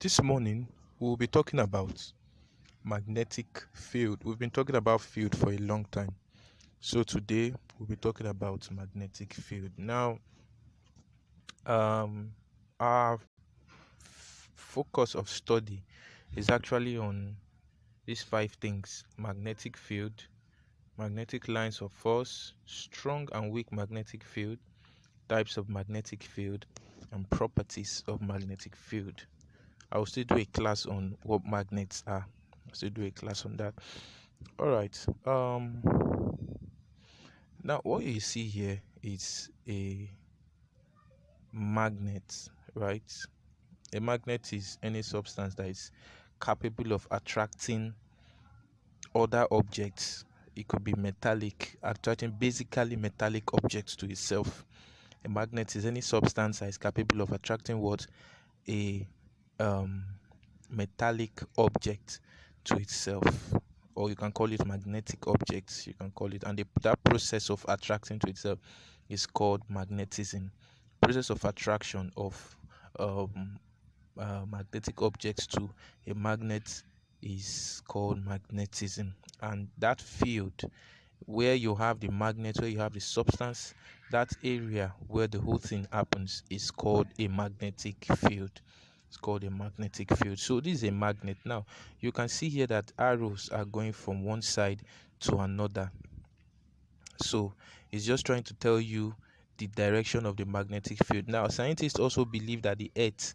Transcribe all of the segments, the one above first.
This morning, we'll be talking about magnetic field. We've been talking about field for a long time. So today, we'll be talking about magnetic field. Now, um, our focus of study is actually on these five things: magnetic field, magnetic lines of force, strong and weak magnetic field, types of magnetic field, and properties of magnetic field. I will still do a class on what magnets are. I'll still do a class on that. All right. Now what you see here is a magnet, right? A magnet is any substance that is capable of attracting other objects. It could be metallic, attracting basically metallic objects to itself. A magnet is any substance that is capable of attracting what a um, metallic object to itself, or you can call it magnetic objects. You can call it, and that process of attracting to itself is called magnetism. Process of attraction of um, magnetic objects to a magnet is called magnetism, and that field where you have the magnet, where you have the substance, that area where the whole thing happens is called a magnetic field. It's called a magnetic field. So this is a magnet. Now you can see here that arrows are going from one side to another. So it's just trying to tell you the direction of the magnetic field. Now scientists also believe that the earth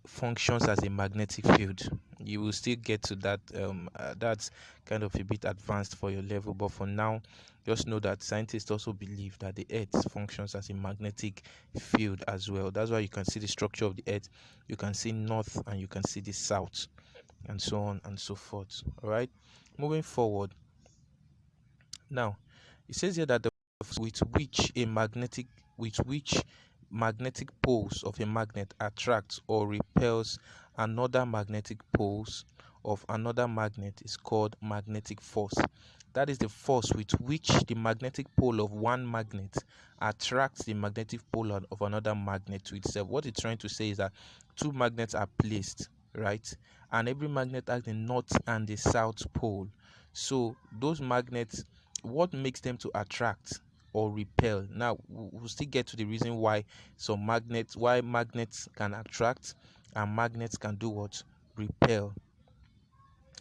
functions as a magnetic field. You will still get to that. That's kind of a bit advanced for your level, but for now, just know that scientists also believe that the earth functions as a magnetic field as well. That's why you can see the structure of the earth. You can see north and you can see the south, and so on and so forth. All right, moving forward. Now it says here that the with which a magnetic with which magnetic poles of a magnet attracts or repels another magnetic poles of another magnet is called magnetic force. That is the force with which the magnetic pole of one magnet attracts the magnetic pole of another magnet to itself. What it's trying to say is that two magnets are placed, right? And every magnet has the north and the south pole. So those magnets, what makes them to attract or repel? Now we'll still get to the reason why why magnets can attract and magnets can do what? Repel.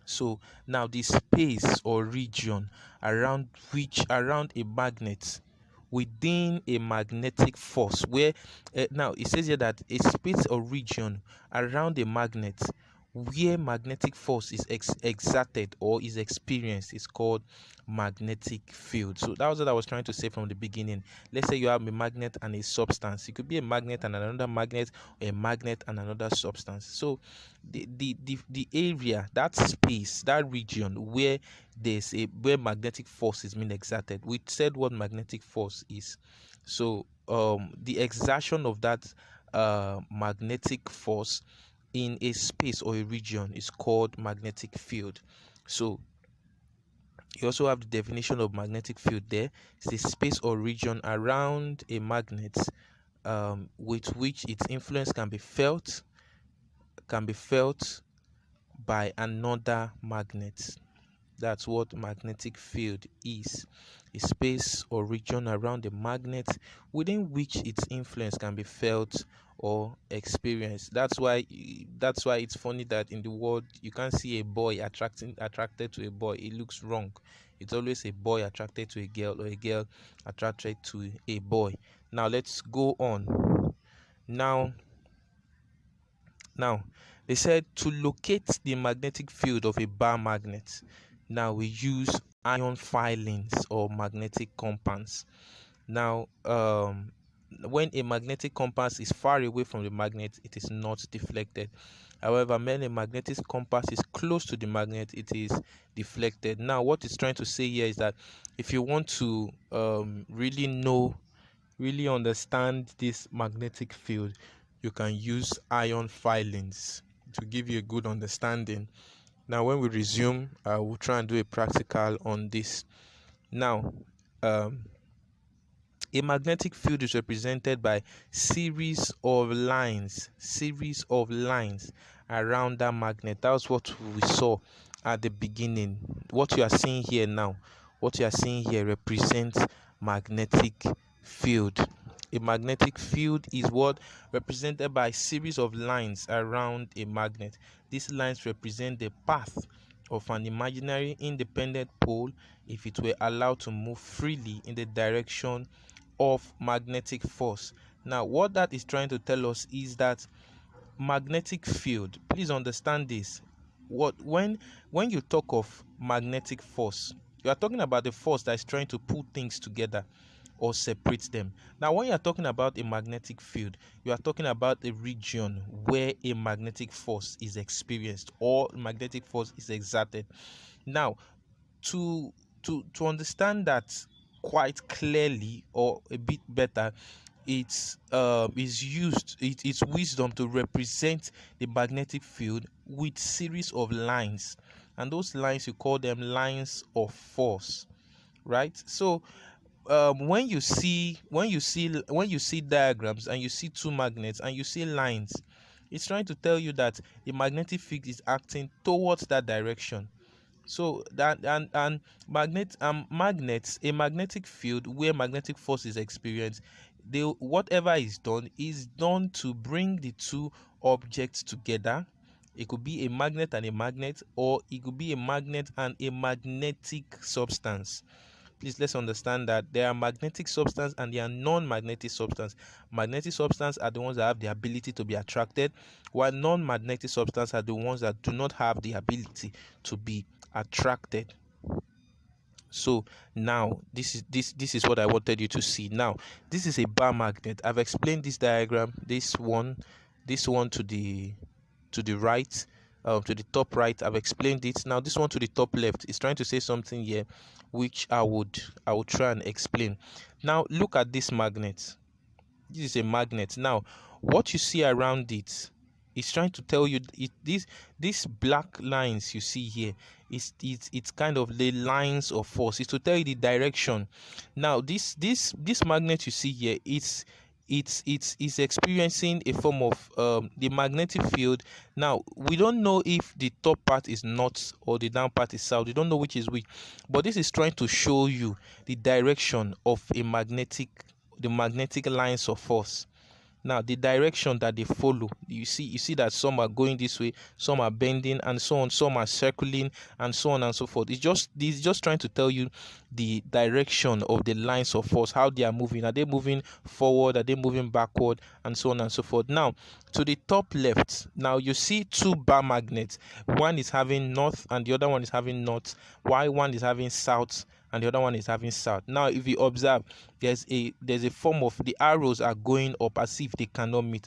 So now the space or region around a magnet within a magnetic force, where now it says here that a space or region around a magnet where magnetic force is exerted or is experienced is called magnetic field. So that was what I was trying to say from the beginning. Let's say you have a magnet and a substance. It could be a magnet and another magnet, or a magnet and another substance. So the area, that space, that region where where magnetic force is being exerted, we said what magnetic force is. So the exertion of that magnetic force in a space or a region is called magnetic field. So you also have the definition of magnetic field there. It's the space or region around a magnet with which its influence can be felt by another magnet. That's what magnetic field is: a space or region around a magnet within which its influence can be felt or experienced. That's why it's funny that in the world you can't see a boy attracted to a boy. It looks wrong. It's always a boy attracted to a girl, or a girl attracted to a boy. Now let's go on. Now now, they said to locate the magnetic field of a bar magnet. Now we use ion filings or magnetic compass. Now, when a magnetic compass is far away from the magnet, it is not deflected. However, when a magnetic compass is close to the magnet, it is deflected. Now, what it's trying to say here is that if you want to really understand this magnetic field, you can use ion filings to give you a good understanding. Now, when we resume, we'll try and do a practical on this. Now, a magnetic field is represented by series of lines around that magnet. That was what we saw at the beginning. What you are seeing here now, what you are seeing here represents magnetic field. A magnetic field is what represented by a series of lines around a magnet. These lines represent the path of an imaginary independent pole if it were allowed to move freely in the direction of magnetic force. Now, what that is trying to tell us is that magnetic field, please understand this. When you talk of magnetic force, you are talking about the force that is trying to pull things together or separate them. Now, when you are talking about a magnetic field, you are talking about a region where a magnetic force is experienced or magnetic force is exerted. Now, to to understand that quite clearly or a bit better, it's wisdom to represent the magnetic field with series of lines, and those lines you call them lines of force, right? So when you see diagrams and you see two magnets and you see lines, it's trying to tell you that the magnetic field is acting towards that direction. So that and magnets, a magnetic field where magnetic force is experienced, they whatever is done to bring the two objects together. It could be a magnet and a magnet, or it could be a magnet and a magnetic substance. Please, let's understand that there are magnetic substance and there are non-magnetic substance. Magnetic substance are the ones that have the ability to be attracted, while non-magnetic substance are the ones that do not have the ability to be attracted. So now this is what I wanted you to see. Now, this is a bar magnet. I've explained this diagram, this one to the right, to the top right. I've explained it. Now this one to the top left is trying to say something here, which I would try and explain. Now look at this magnet. This is a magnet. Now what you see around it is trying to tell you these black lines you see here it's kind of the lines of force. It's to tell you the direction. Now this magnet you see here, it's experiencing a form of the magnetic field. Now we don't know if the top part is north or the down part is south. We don't know which is which, but this is trying to show you the direction of the magnetic lines of force. Now the direction that they follow, you see that some are going this way, some are bending and so on, some are circling and so on and so forth. It's just trying to tell you the direction of the lines of force, how they are moving. Are they moving forward, are they moving backward, and so on and so forth. Now to the top left, now you see two bar magnets. One is having north and the other one is having north, while one is having south and the other one is having south. Now if you observe, there's a form of the arrows are going up as if they cannot meet.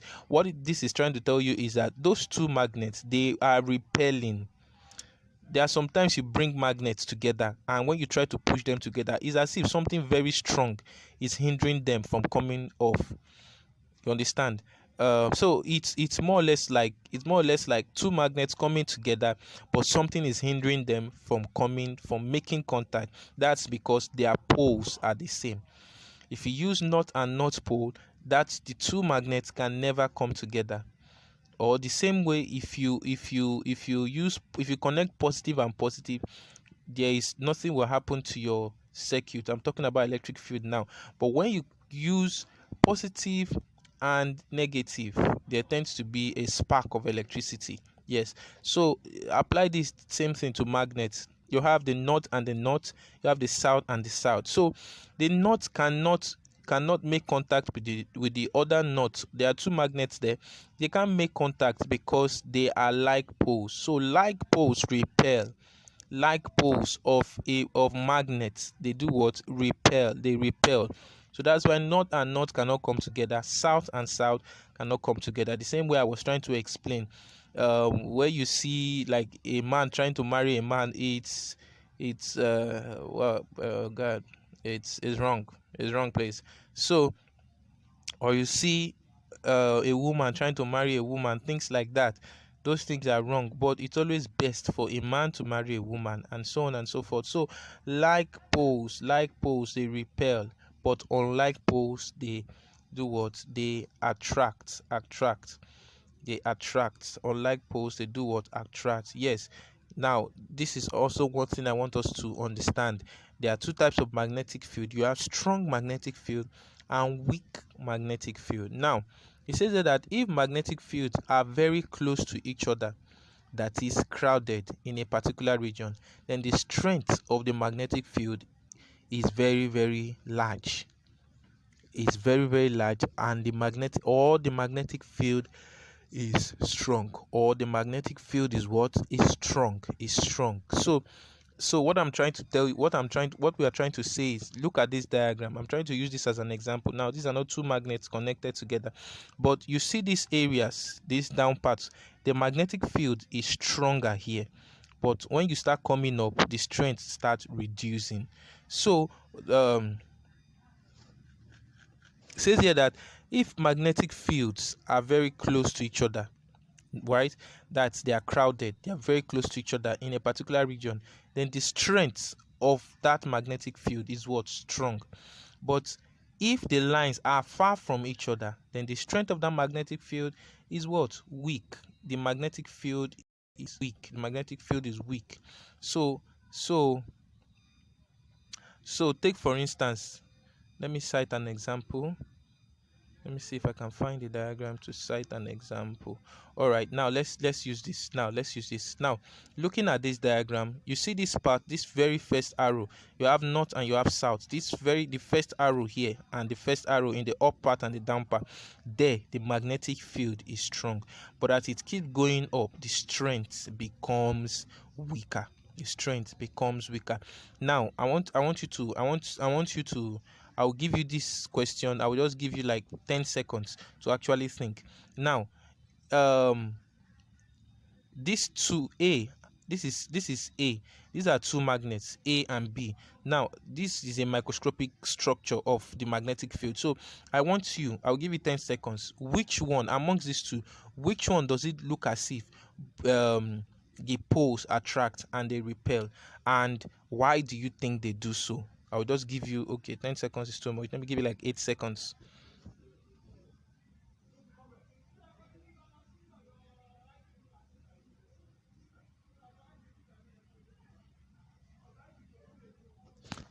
This is trying to tell you is that those two magnets, they are repelling. There are sometimes you bring magnets together, and when you try to push them together, it's as if something very strong is hindering them from coming off. You understand? So it's more or less like two magnets coming together, but something is hindering them from making contact. That's because their poles are the same. If you use north and north pole, that the two magnets can never come together. Or the same way, if you connect positive and positive, there is nothing will happen to your circuit. I'm talking about electric field now. But when you use positive and negative, there tends to be a spark of electricity. Yes. So apply this same thing to magnets. You have the north and the north, you have the south and the south. So the north cannot make contact with the other north. There are two magnets there. They can't make contact because they are like poles. So like poles repel. Like poles of magnets, they do what? Repel. They repel. So that's why north and north cannot come together, south and south cannot come together. The same way I was trying to explain, where you see like a man trying to marry a man, God, it's wrong. It's wrong place. So, or you see a woman trying to marry a woman, things like that. Those things are wrong, but it's always best for a man to marry a woman, and so on and so forth. So like poles they repel, but unlike poles they do what? They attract. they attract. Unlike poles, they do what? Attract. Yes. Now, this is also one thing I want us to understand. There are two types of magnetic field. You have strong magnetic field and weak magnetic field. Now, it says that if magnetic fields are very close to each other, that is crowded in a particular region, then the strength of the magnetic field is very, very large. Is very, very large, and the magnetic field is strong, or the magnetic field is what? Is strong. Is strong. So what I'm trying to tell you, what we are trying to say is, look at this diagram. I'm trying to use this as an example. Now, these are not two magnets connected together, but you see these areas, these down parts, the magnetic field is stronger here, but when you start coming up, the strength starts reducing. So it says here that if magnetic fields are very close to each other, right, that they are crowded, they are very close to each other in a particular region, then the strength of that magnetic field is what? Strong. But if the lines are far from each other, then the strength of that magnetic field is what? Weak. The magnetic field is weak. The magnetic field is weak. So take for instance, let me cite an example. Let me see if I can find the diagram to cite an example. All right, now let's use this. Now, looking at this diagram, you see this part, this very first arrow. You have north and you have south. The first arrow here and the first arrow in the up part and the down part. There, the magnetic field is strong, but as it keeps going up, the strength becomes weaker. The strength becomes weaker. Now, I want you to I'll give you this question. I will just give you like 10 seconds to actually think. Now, um, these two A, this is A. These are two magnets, A and B. Now, this is a microscopic structure of the magnetic field. So, I'll give you 10 seconds. Which one amongst these two, which one does it look as if the poles attract and they repel, and why do you think they do so? I'll just give you, okay, 10 seconds is too much. Let me give you like 8 seconds.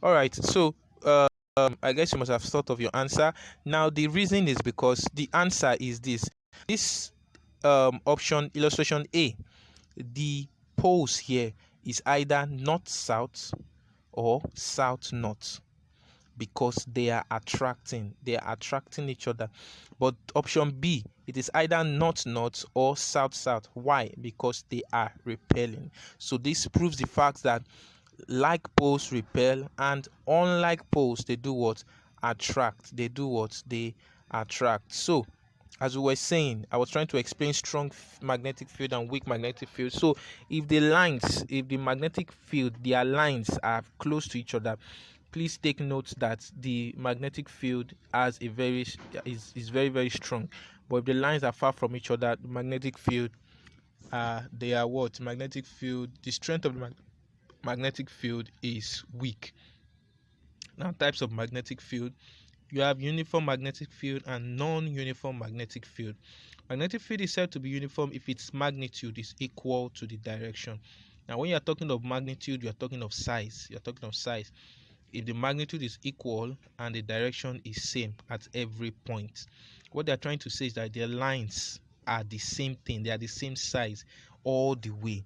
All right. So, I guess you must have thought of your answer. Now, the reason is because the answer is this. This option, illustration A, the poles here is either north south or south north, because they are attracting each other. But option B, it is either north north or south south. Why? Because they are repelling. So this proves the fact that like poles repel, and unlike poles, they do what? Attract. They do what? They attract. So, as we were saying, I was trying to explain strong magnetic field and weak magnetic field. So if the magnetic field, their lines are close to each other, please take note that the magnetic field has a very is very, very strong. But if the lines are far from each other, the magnetic field, they are what? Magnetic field, the strength of the magnetic field is weak. Now, types of magnetic field: you have uniform magnetic field and non-uniform magnetic field. Magnetic field is said to be uniform if its magnitude is equal to the direction. Now, when you are talking of magnitude, you are talking of size. If the magnitude is equal and the direction is same at every point, what they are trying to say is that their lines are the same thing. They are the same size all the way.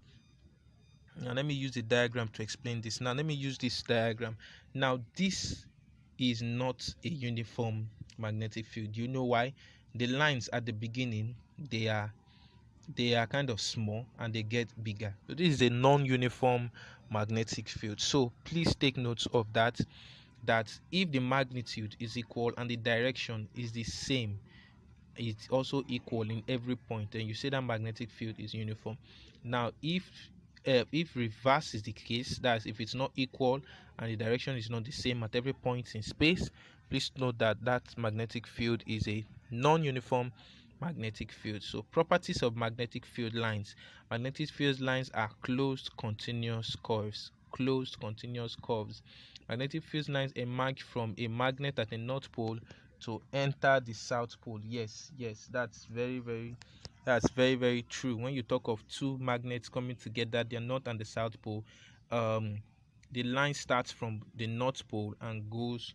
Now, let me use the diagram to explain this. Now, let me use this diagram. Now, this is not a uniform magnetic field. You know why? The lines at the beginning, they are kind of small and they get bigger. So this is a non-uniform magnetic field. So please take note of that. That if the magnitude is equal and the direction is the same, it's also equal in every point, and you say that magnetic field is uniform. Now, if reverse is the case, that's if it's not equal and the direction is not the same at every point in space, please note that that magnetic field is a non-uniform magnetic field. So, properties of magnetic field lines: magnetic field lines are closed continuous curves. Magnetic field lines emerge from a magnet at the north pole to enter the south pole. Yes, that's very, very That's very, very true. When you talk of two magnets coming together, the North and the South Pole, um, the line starts from the North Pole and goes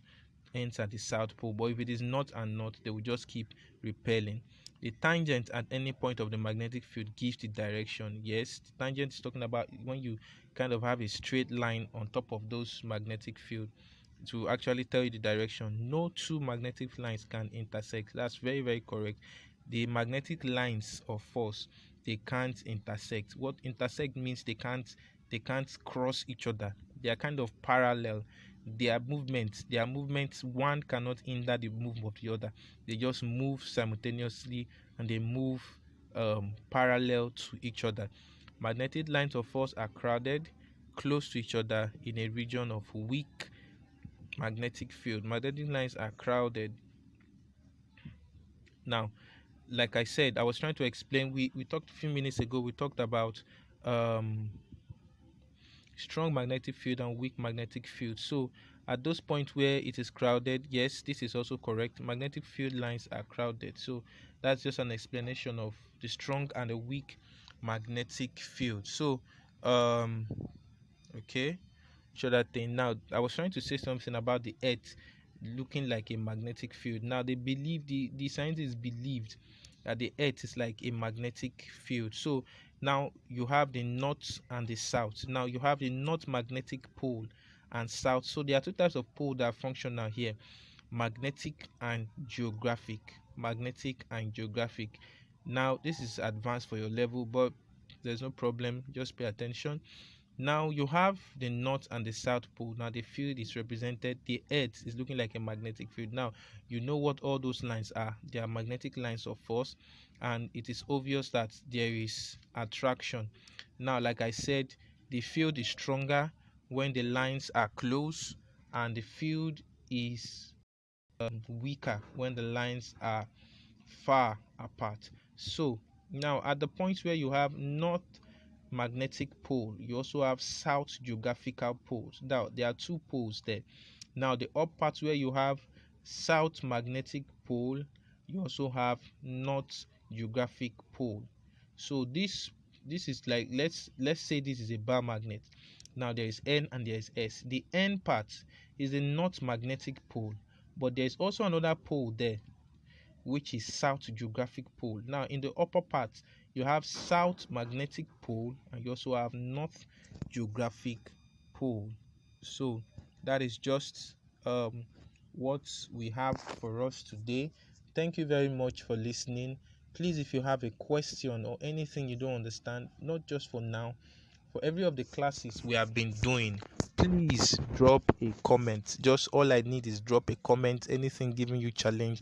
ends at the South Pole. But if it is North and North, they will just keep repelling. The tangent at any point of the magnetic field gives the direction. Yes, the tangent is talking about when you kind of have a straight line on top of those magnetic field to actually tell you the direction. No two magnetic lines can intersect. That's very, very correct. The magnetic lines of force, they can't intersect. What intersect means they can't cross each other. They are kind of parallel. Their movements, one cannot hinder the movement of the other. They just move simultaneously, and they move parallel to each other. Magnetic lines of force are crowded close to each other in a region of weak magnetic field. Magnetic lines are crowded. Now, like I said, I was trying to explain. We talked a few minutes ago. We talked about um, strong magnetic field and weak magnetic field. So at those points where it is crowded, yes, this is also correct. Magnetic field lines are crowded. So that's just an explanation of the strong and the weak magnetic field. So okay, sure that thing. Now I was trying to say something about the Earth looking like a magnetic field. Now they believe the scientists believed that the Earth is like a magnetic field. So now you have the north and the south. Now you have the north magnetic pole and south. So there are two types of pole that are functional here: magnetic and geographic. Magnetic and geographic. Now this is advanced for your level, but there's no problem. Just pay attention. Now you have the north and the south pole. Now the field is represented. The earth is looking like a magnetic field. Now you know what all those lines are. They are magnetic lines of force, and it is obvious that there is attraction. Now, like I said, the field is stronger when the lines are close, and the field is weaker when the lines are far apart. So now at the point where you have north magnetic pole, you also have south geographical poles. Now there are two poles there. Now the up part where you have south magnetic pole, you also have north geographic pole. So this is like, let's say this is a bar magnet. Now there is N and there is S. The N part is the north magnetic pole, but there is also another pole there which is south geographic pole. Now in the upper part you have south magnetic pole and you also have north geographic pole. So that is just what we have for us today. Thank you very much for listening. Please, if you have a question or anything you don't understand, not just for now, for every of the classes we have been doing, please drop a comment. Just all I need is drop a comment, anything giving you challenge,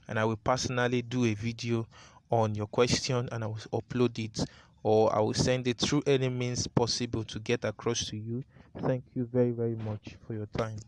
and I will personally do a video on your question and I will upload it, or I will send it through any means possible to get across to you. Thank you very, very much for your time.